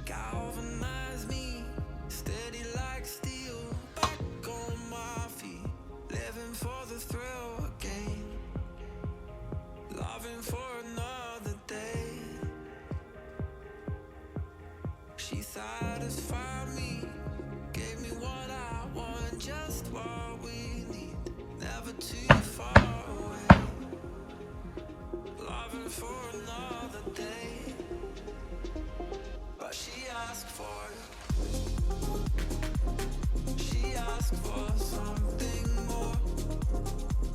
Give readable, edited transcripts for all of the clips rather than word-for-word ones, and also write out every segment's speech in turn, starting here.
galvanize me, steady like steel, back on my feet, living for the thrill again, loving for another day. She satisfied me, gave me what I want, just what we need, never too far away, loving for another day. But she asked for something more.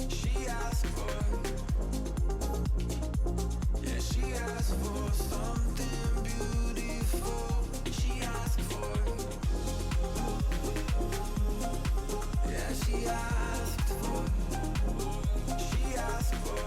She asked for, yeah, she asked for something beautiful. She asked for, yeah, she asked for, she asked for,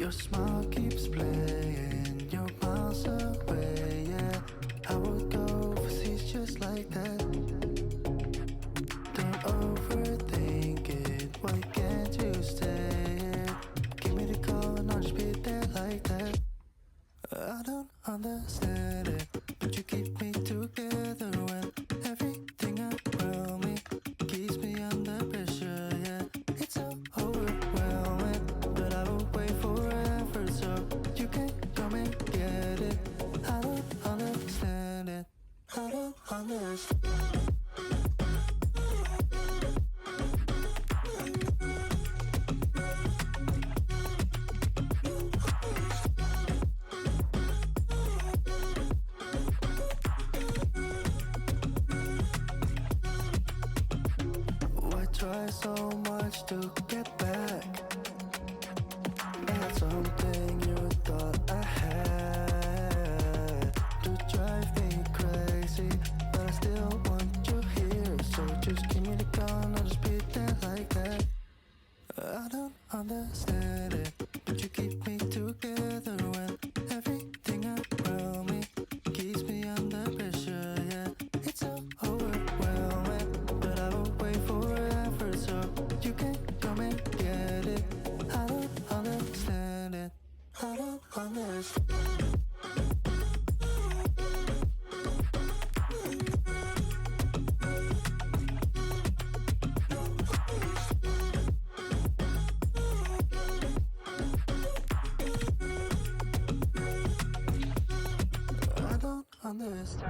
Your smile keeps playing, you're miles away, yeah. I would go overseas just like that. Don't overthink it, why can't you stay here? Give me the call and I'll just be there like that. I don't understand it, but you keep me together when everything around me keeps me under pressure, yeah. It's so overwhelming, but I will wait forever so you can come and get it. I don't understand it, I don't understand. Why try so much to get back? That's something you thought I had to drive me crazy, but I still want you here. So just give me the call and I'll just be there like that. I don't understand it, but you keep me together when everything around me keeps me under pressure, yeah. It's so overwhelming, but I will wait forever so you can come and get it. I don't understand it, I don't understand. I don't understand.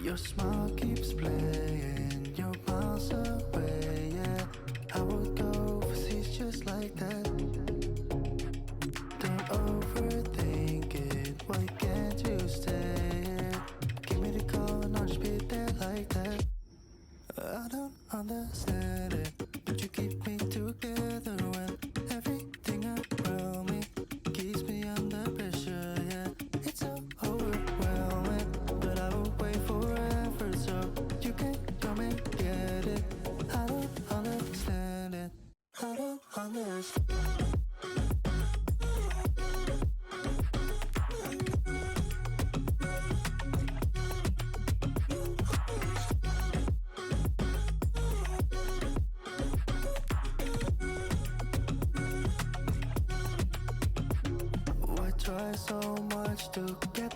Your smile keeps playing, you're miles away, yeah. I would go overseas just like that. Don't overthink it, why can't you stay here? Give me the call and I'll just be there like that. I don't understand it, but you keep me together when everything around me keeps me under pressure, yeah. It's so overwhelming, but I will wait forever so you can come and get it. I don't understand it, I don't understand. Why try so much to get